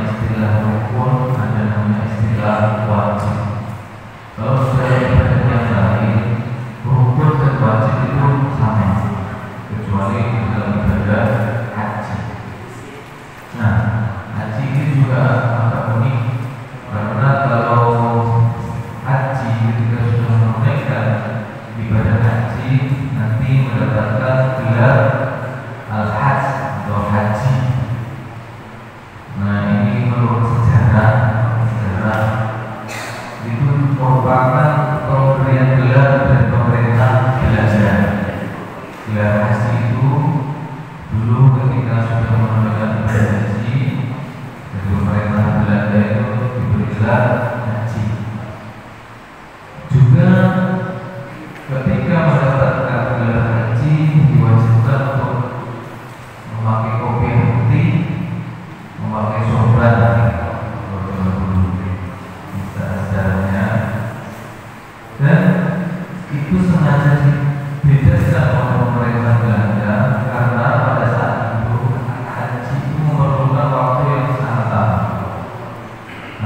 Istilah rukun, ada namanya istilah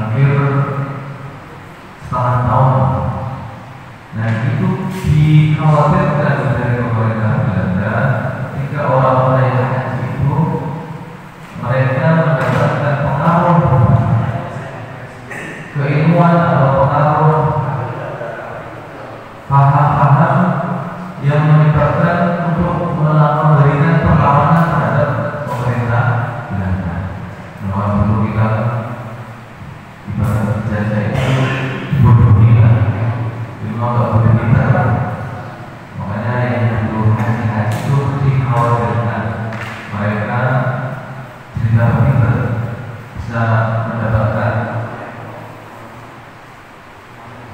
hampir setengah tahun. Nah itu dikhawatirkan dari pemerintah Belanda ketika orang-orang yang haji itu mereka mendapatkan pengaruh keilmuan atau pengaruh paham-paham yang menyebabkan untuk memberikan perlawanan terhadap pemerintah Belanda. Bahwa dulu kita ibarat penjajah itu dibodohi lah, memang nggak boleh kita. Makanya yang dulu haji itu dikhawatirkan mereka cerita pintar bisa mendapatkan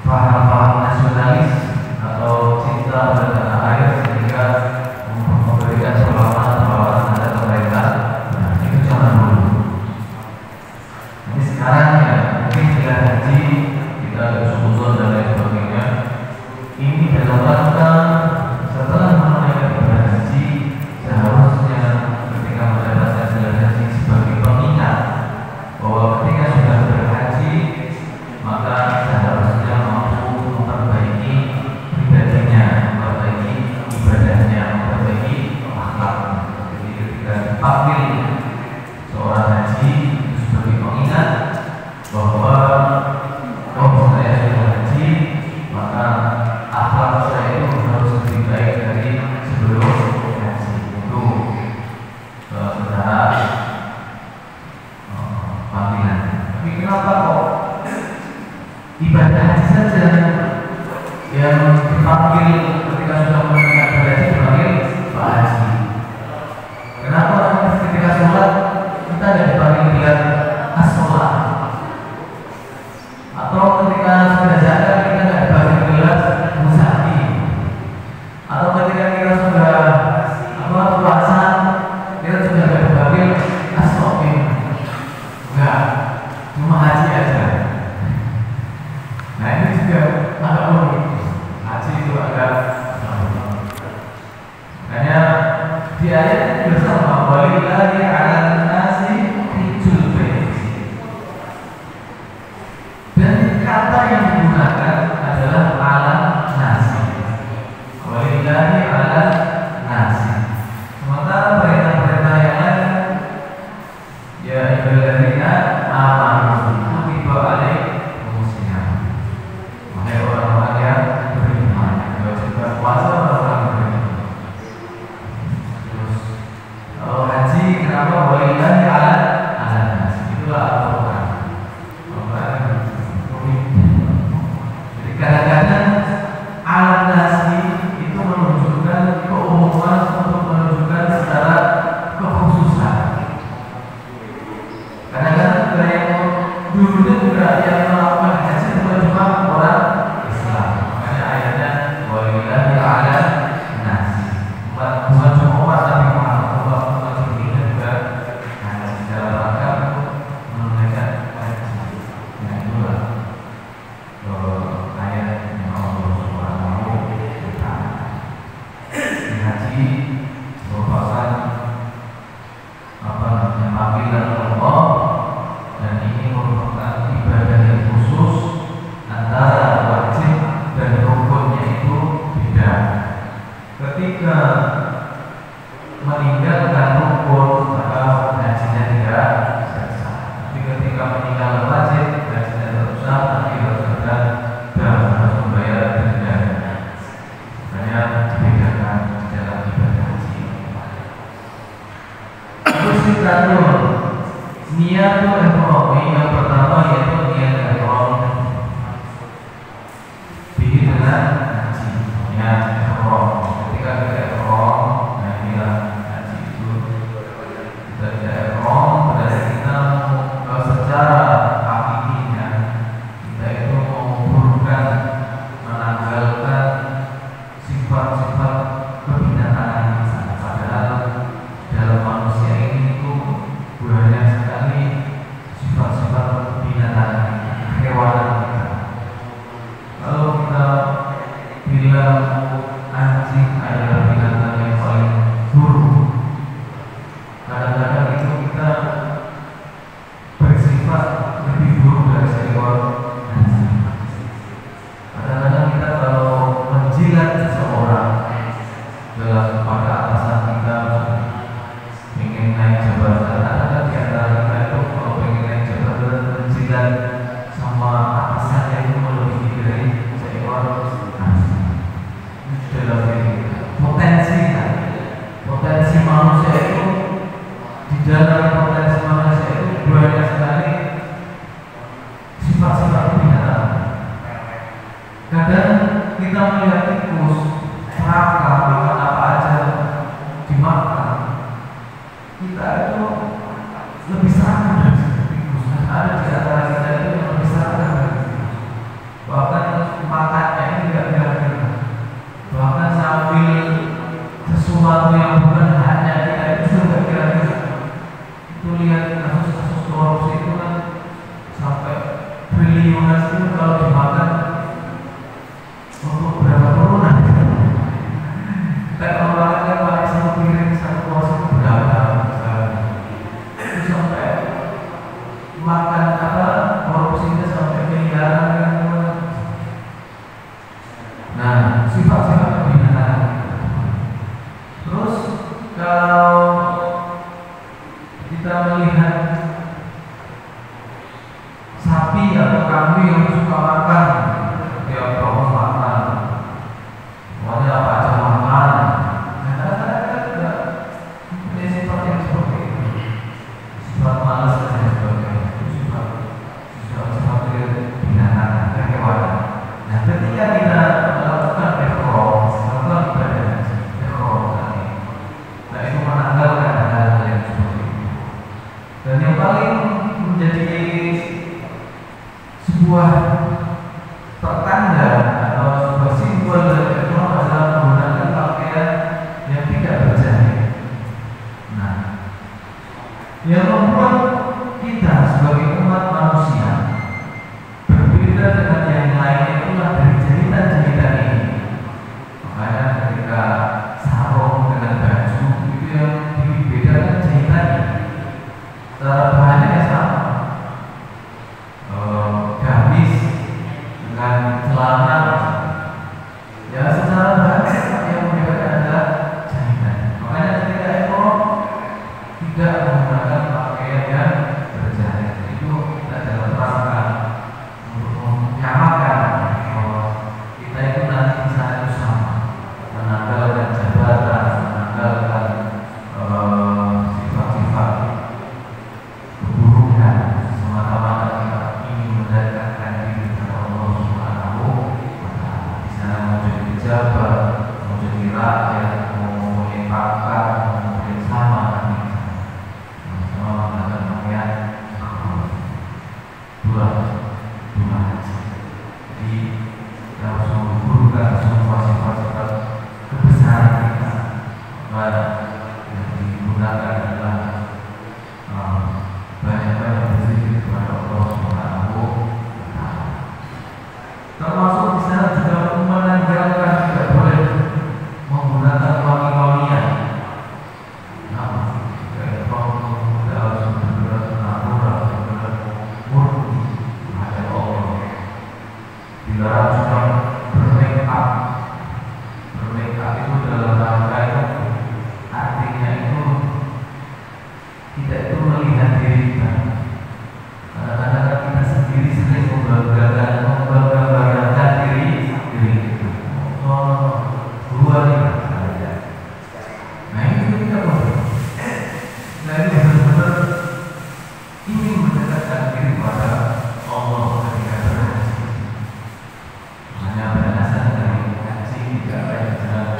paham-paham nasionalis atau cinta pada tanah air sehingga memberikan perlawanan terhadap pemerintah. Nah, itu zaman dulu. Tapi sekarang ya mungkin dengan haji kita ada suzon dan lain sebagainya. Ini dalam rangka setelah menunaikan ibadah haji seharusnya ketika mendapatkan gelar haji sebagai pengingat bahwa ketika sudah berhaji maka seharusnya mampu memperbaiki pribadinya, memperbaiki ibadahnya, memperbaiki akhlaknya. Jadi ketika dipanggil seorang haji itu sebagai pengingat bahwa saya sudah haji, maka akhlak saya itu harus lebih baik dari sebelum haji. Itu secara panggilan. Tapi kenapa kok ibadah haji saja yang dipanggil ketika sudah menunaikan ibadah haji dipanggil Pak Haji? Kenapa ketika sholat kita tidak dipanggil gelar as-sholat? Atau ketika sudah zakat kita tidak dipanggil gelar musaki? Atau ketika kita sudah puasa kita juga tidak dipanggil as-shokim? Enggak, cuma haji aja. Nah ini juga agak unik. Haji itu agak makanya di ayat bersama walillahi 'alan nasi hijjul bait. Dan kata yang digunakan adalah 'alan nasi. Walillahi 'alan nasi. Sementara perintah-perintah yang lain ya ayyuhalladzina amanu kutiba alaikumusiyam. Wahai orang-orang yang beriman, diwajibkan puasa orang-orang yang beriman. Terus kalau haji kenapa walillahi 'alan nasi? Itulah Al-Quran. Jadi kadang-kadang 'alan nasi itu menunjukkan keumuman untuk menunjukkan secara kekhususan. Kadang-kadang juga yang dulunya juga yang melakukan haji bukan cuma orang Islam. Makanya ayatnya walillahi 'alan nasi. Bukan cuma umat Nabi Muhammad, umat dunia juga hanya secara rangka untuk menunaikan haji. Nah itulah ayat yang Allah Subhanahu wa Ta'ala. Haji merupakan panggilan Allah dan ini merupakan ibadah yang Kadang kita melihat tikus serakah makan apa aja dimakan, kita itu lebih serakah dari tikus. Ada di antara kita itu yang lebih serakah dari tikus. Bahkan makannya ini tidak kira-kira, bahkan sambil sesuatu yang bukan haknya kita itu sudah kira-kira. Itu lihat kasus-kasus korupsi itu kan sampai triliunan itu kalau dimakan untuk berapa turunan. Kayak orang yang pakai satu piring satu porsi itu berapa itu sampai makan apa korupsinya sampai miliaran. Nah, sifat-sifat kebinatang. Terus kalau kita melihat sapi atau kambing yang suka makan, dia terus makan, pokoknya apa aja makan. Kadang-kadang juga punya sifat yang seperti itu, sifat malas dan lain sebagainya. Sifat binatang dan hewan. Nah, ketika kita melakukan melakukan ibadah tadi, nah itu menanggalkan hal-hal yang seperti itu. Dan yang paling menjadi sebuah pertanda atau sebuah simbol dari ikhram adalah menggunakan pakaian yang tidak berjahit. Nah, yang membuat kita sebagai umat manusia berbeda dengan yang lain itulah dari jahitan-jahitan ini. Makanya ketika sarung dengan baju itu yang dibedakan jahitannya. Secara bahannya sama. Gamis dengan celana, ya secara bahasa yang membedakan adalah jahitan. Makanya ketika ikhram tidak menggunakan pakaian yang berjahit, itu adalah rangka untuk menyamakan bahwa kita itu nanti di sana itu sama, menanggalkan jabatan, menanggalkan sifat-sifat keburukan, semata-mata kita ingin mendekatkan diri kepada Allah Subhanahu wa Ta'ala. Di sana mau jadi pejabat, mau jadi rakyat, mau mempunyai pangkat, mau mempunyai sama nanti sama menggunakan pakaian dua haji. Jadi kita harus menggugurkan semua sifat-sifat kebesaran kita. Maka yang digunakan adalah banyak-banyak berzikir kepada Allah Subhanahu wa Ta'ala. Termasuk di sana juga menanggalkan tidak boleh menggunakan wangi-wangian. Kayak kita harus benar-benar natural, benar-benar murni kepada Allah. Dilarang juga bermake up. Bermake up itu dalam rangka itu artinya itu tidak itu melihat diri kita. Kadang-kadang kita sendiri sering membanggakan diri kita. Luar biasa. Nah itu kita boleh. Nah ini benar-benar ingin mendekatkan diri kepada Allah ketika berhaji. Hanya berdasar dari haji tidak baik jalan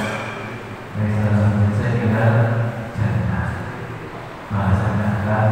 dari salah satu saya tinggal jannah. Bahasanya adalah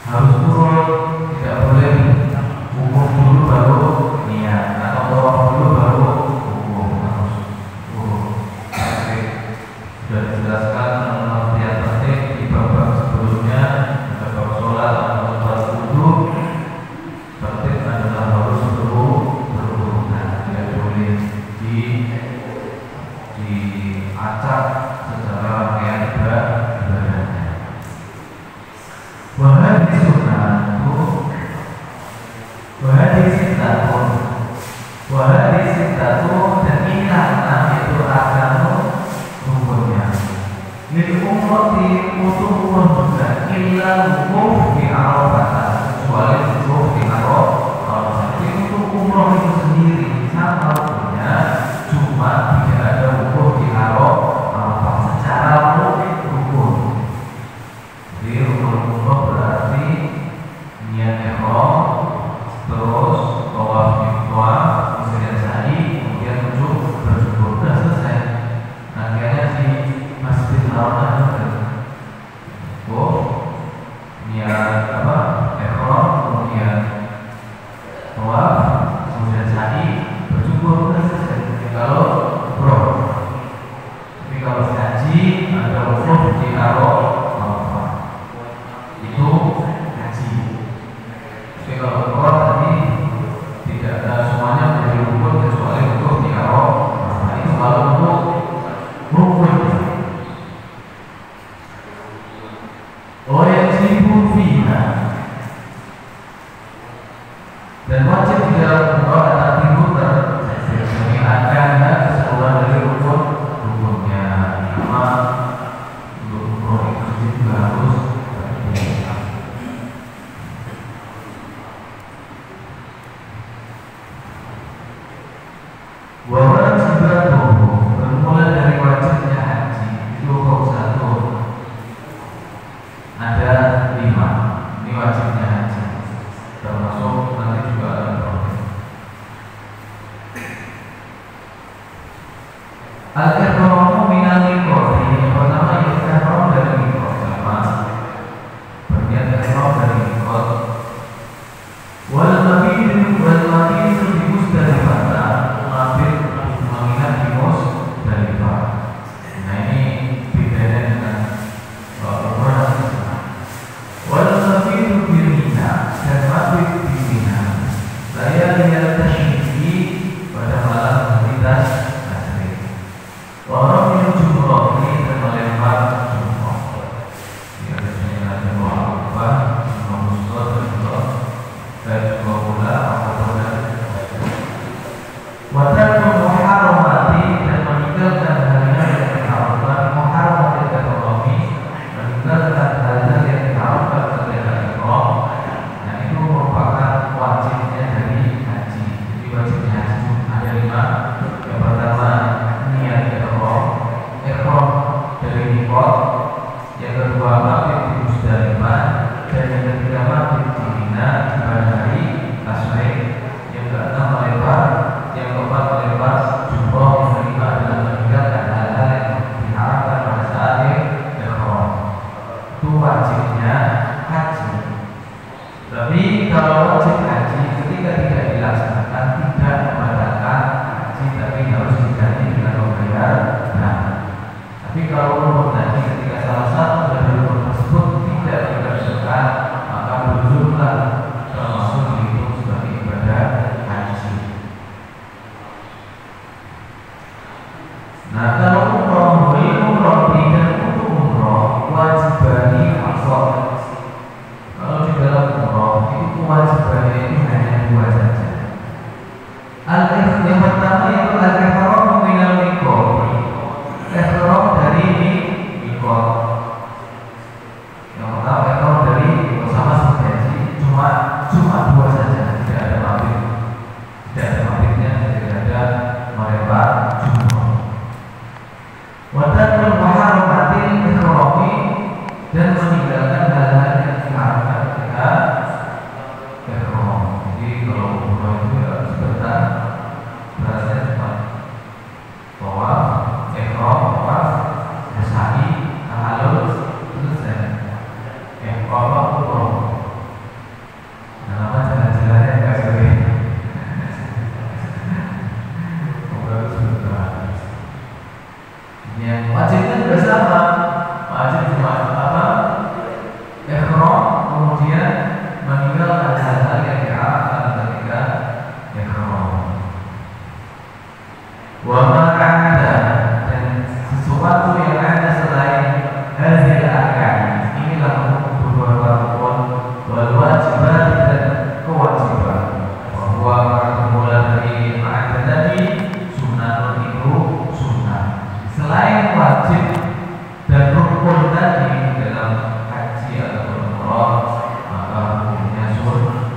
harus turun, tidak boleh wukuf dulu baru niat atau tawaf dulu baru wukuf, harus turun. Oke, sudah dijelaskan pengertian penting di bab sebelumnya, pada bab sholat atau bab wudhu. Penting adalah harus berurutan, tidak boleh diacak secara rangkaian ibadahnya. Wahai sunatu, wahai sitatu, dan inilah enam itu agama rukunnya. Lil ummati untuk umum juga illa wukuf di Arafah, kecuali wukuf di Arafah. Jadi untuk umroh itu sendiri sama rukunnya, cuma tidak ada wukuf di Arafah secara rukun. Jadi rukun umroh berarti niat ihram, terus tawaf ifdah, kemudian sa'i, kemudian berjumpa, sudah selesai. Akhirnya si Masjid Haram niat apa? Ihram, kemudian tawaf, kemudian sa'i, berjumpa, sudah selesai. Kalau umroh, tapi kalau haji ada wukuf di Arafah, itu haji. Tapi kalau umroh tadi tidak ada, semuanya menjadi rukun kecuali wukuf di Arafah. Nah, itu kalau untuk rukun. Oh yang sibuk fina, dan wajib di dalam umroh adalah timuter. Jadi ada keseluruhan dari rukunnya. Nama untuk umroh itu juga harus bermula dari wajibnya haji itu satu, ada 5. Ini wajibnya haji, termasuk nanti juga ada problem. Al-ihramu minal miqati, yang pertama ihram dari miqat, sama berniat ihram dari miqat. Wal mabitu di Musdalifah, mengambil menginap di Musdalifah. Nah ini bedanya dengan umrah. Wal mabitu di Mina, dan mabit di Mina. Saya lihat tasyriqi pada malam lintas tasyriq. Orang yang jumroh ini dan melempar jumroh. Ya biasanya ada apa? Jumroh dan jumroh pula Wadah muharramati, dan meninggalkan hal-hal yang diharamkan. Muharramati ekonomi, meninggalkan hal-hal yang diharamkan ketika ihram. Nah itu merupakan wajibnya dari haji. Jadi wajibnya haji ada 5. Yang pertama niat ihram dari miqat. Yang kedua mabit di Musdalifah, dan yang ketiga mabit di Mina pada hari tasyriq. Yang keenam melempar, yang keempat melempar jumroh, yang kelima adalah meninggalkan hal-hal yang diharapkan pada saat ihram. Itu wajibnya haji. Tapi kalau wajib haji ketika tidak dilaksanakan tidak membatalkan haji, tapi harus diganti dengan membayar. Nah, tapi kalau rukun haji ketika salah satu dari rukun tersebut tidak dikerjakan, maka berjumlah termasuk dihitung sebagai ibadah haji. Nah kalau umroh, dan untuk umroh wajibani asal. Kalau di dalam umroh itu kewajibannya itu hanya 2 saja. Yang pertama itu al-ihram minal miqat, ihram dari miqat. Yang pertama ihram dari sama seperti haji, cuma wajibat dan kewajiban. Bahwa mulai dari ada tadi sunnah itu sunnah. Selain wajib dan rukun tadi dalam haji atau umroh, maka hukumnya sunnah.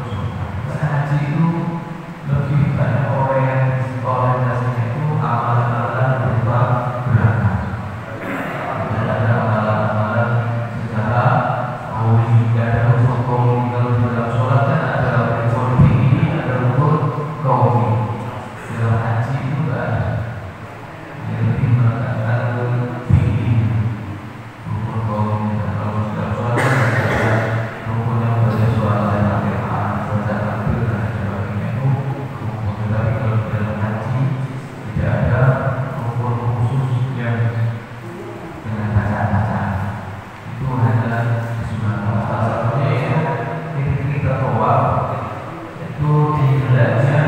Haji itu lebih banyak orientasinya itu amalan-amalan berupa gerakan. Tidak ada amalan-amalan secara kauli, tidak ada unsur kauli. Kalau di dalam sholat kan ada unsur fi'li, ada unsur kauli. Dalam haji itu tidak ada. Yang lebih menekankan fi'li, unsur kauli. Dan kalau di dalam sholat kan ada rukun yang berbagai suara dan Al-Quran, baca takbir dan sebagainya itu rukun. Tetapi kalau di dalam haji tidak ada rukun khusus yang dengan bacaan-bacaan. Itu hanya disunahkan. Salah satunya itu ketika tawaf itu dihendaknya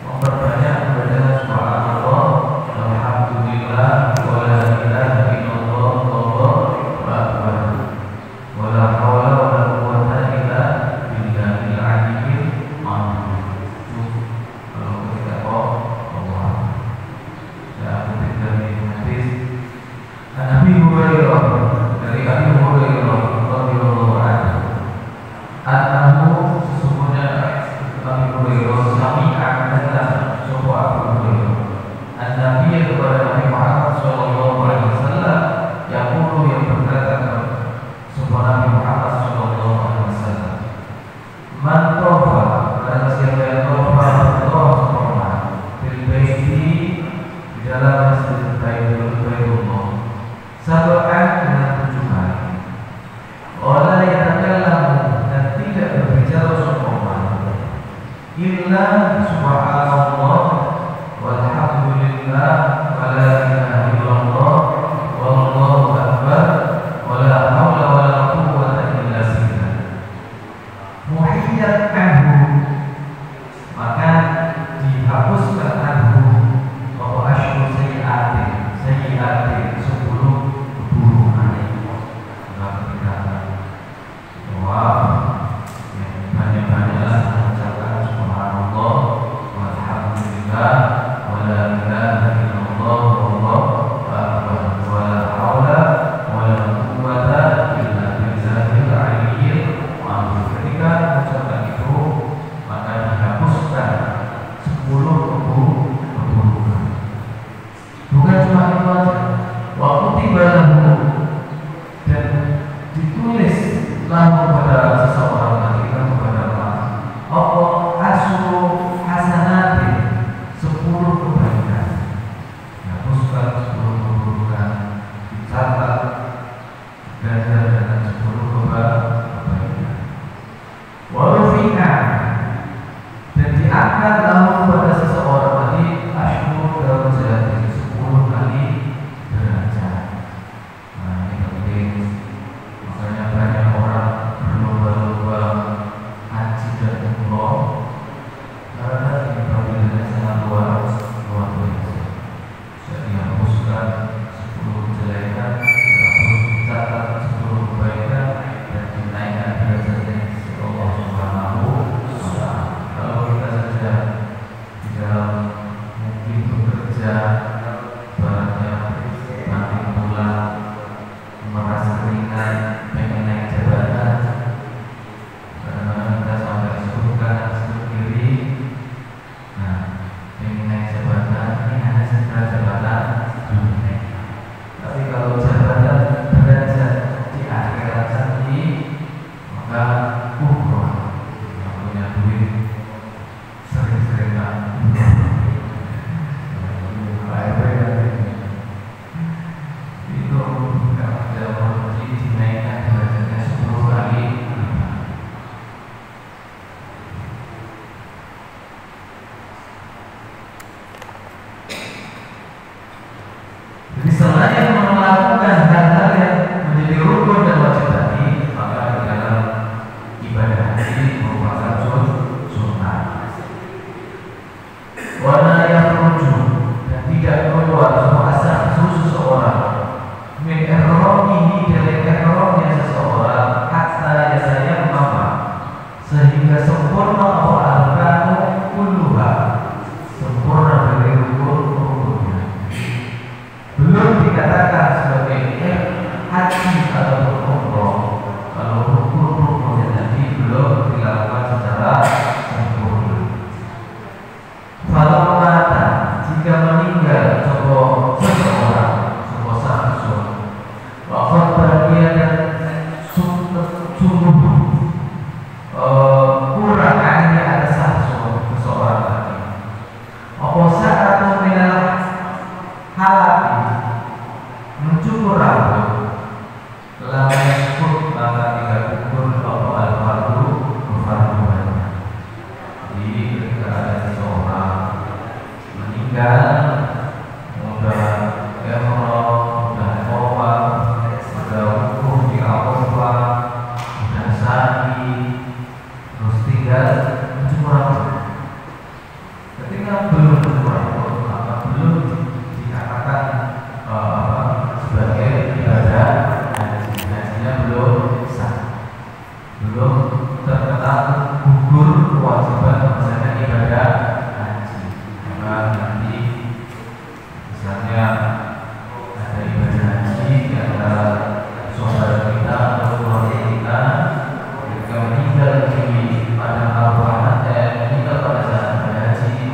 memperbanyak membaca subhanallah, alhamdulillah, wala ilaha illallah, wallahu akbar, wala haula wala quwwata illa billahil aliyyil azim. Itu kalau ketika tawaf. Ya, kutip dari hadis Nabi Hurairah, dari Abi Hurairah radhiyallahu anhu, annahu sesungguhnya Abi Hurairah sami'a adalah sapa Abu Hurairah an-Nabi kepada Nabi Muhammad sallallahu alaihi wasallam yaqulu yang berkata sapa Nabi Muhammad sallallahu alaihi wasallam, man tawafa, barang siapa yang tawafa bil baiti di dalam masjid Baitullah sab'an dengan 7 kali. Wala yatakallamu, dan tidak berbicara sapa illa subhanallah walhamdulillah wala ilaha illallah wallahu akbar wala haula wala quwwata illa billah. Muhiyyat anhu, maka dihapuskan anhu wa asyru sayyi'atin 10 keburukan. Wah, banyak-banyaklah mengucapkan subhanallah walhamdulillah wala ilaha illallah wallahu akbar wala haula wala quwwata illa billahil aliyyil azim. Ketika mengucapkan itu, maka dihapuskan 10 keburukan. Bukan cuma itu saja, waktu tiba lahu, dan ditulis lahu pada seseorang nanti kepada Allah apa asru hasanatin 10 kebaikan. Hapuskan 10 keburukan, dicatat ganjar dengan 10 kebaikan. Warufi'ah, dan diangkat lahu pada seseorang tadi asru darajat 10 kali derajat. Nah, ini penting. Makanya banyak orang berlomba-lomba haji dan umroh karena ini panggilannya sangat luar biasa. Jadi dihapuskan 10 kejelekan, terus dicatat 10 kebaikan, dan dinaikkan derajatnya oleh Allah Subhanahu wa Ta'ala. Kalau kita saja di dalam mungkin bekerja, baratnya nanti pulang merasa ringan, pengen naik jabatan, kadang-kadang kita sampai sebutkan sebut diri. Nah, pengen naik jabatan, ini hanya sekedar jabatan dunia. Tapi kalau jabatan derajat di akhirat nanti, maka yang punya duit sering-sering itu kalau dinaikkan derajatnya 10 kali. Jadi selain melakukan hal-hal yang menjadi rukun dan wajib tadi, maka di dalam ibadah haji merupakan sunnah. Wala yakhruju, dan tidak keluar puasa seseorang min ihram ini dari ihramnya seseorang hatta yasayam sehingga sempurna arkanu kulluha, sempurna dari rukun-rukunnya. Belum dikatakan sebagai haji atau umroh kalau rukun-rukunnya tadi belum dilakukan secara sempurna. Kalau mata jika meninggal seseorang, seseorang, wafat bagian dan sungguh kurangannya ada seseorang lagi. Oposa atau minal halati mencukur rambut, lalu cukup maka tidak kukur atau al-fardu berfarduannya. Jadi ketika ada seseorang meninggal, udah emerald, udah korban, udah hukum di Al-Qur'an, udah sani, terus tinggal mencukur rambut. Ketika belum mencukur rambut, maka belum dikatakan sebagai ibadah haji. Hajinya belum sah, belum terkenal gugur kewajiban melaksanakan ibadah haji. Maka nanti misalnya ada ibadah haji di antara saudara kita atau keluarga kita, ketika meninggal di padang Arafah, meninggal pada saat ibadah haji,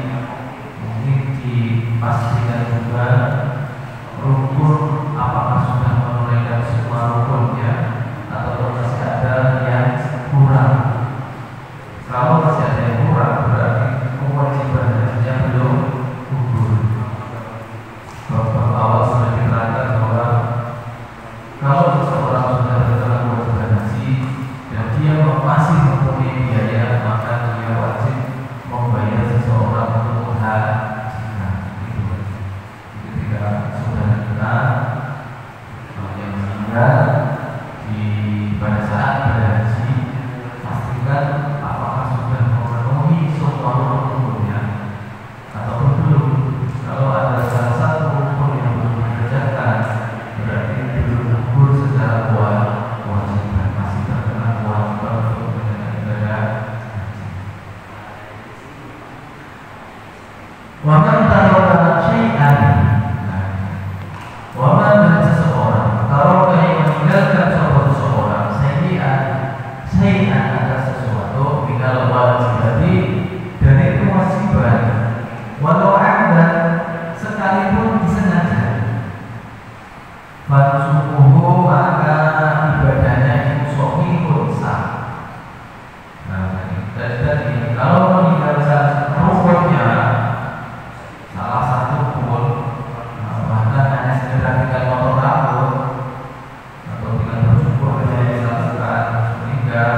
mungkin dipastikan juga rukun apakah sudah menunaikan semua rukunnya atau masih ada yang kurang. Kalau masih ada yang kurang, berarti kewajiban hajinya belum gugur. Bab awal sudah diterangkan bahwa kalau seseorang sudah berjalan kewajiban haji dan dia masih mempunyai biaya, maka dia wajib membayar seseorang untuk menghajikan. Ketika saudara kita yang meninggal pada saat berhaji, pastikan apakah sudah memenuhi semua rukunnya atau belum. Kalau ada salah satu rukun yang belum dikerjakan, berarti belum gugur secara kewajiban, masih terkena kewajiban untuk menjalankan ibadah haji. Waman taroka syai'an, waman dan seseorang taroka yang meninggalkan seseorang syai'an atas sesuatu minal wajibati dari kewajiban, walau anda sekalipun disengaja, fansukuhu maka ibadahnya itu sahihun sah. Nah, tadi kalau meninggalkan rukunnya salah satu pun, bahkan hanya sekedar tinggal motor rambut atau tinggal bersyukur saja yang dilakukan meninggal,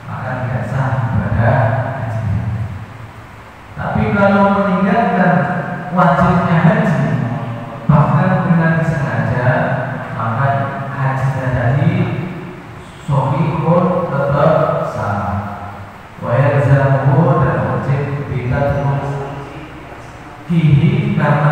maka tidak sah ibadah haji. Tapi kalau meninggalkan wajibnya haji bahkan dengan disengaja, maka hajinya tadi shahihun tetap sah. Wa yalzamuhu dan wajib kita terus kihi karena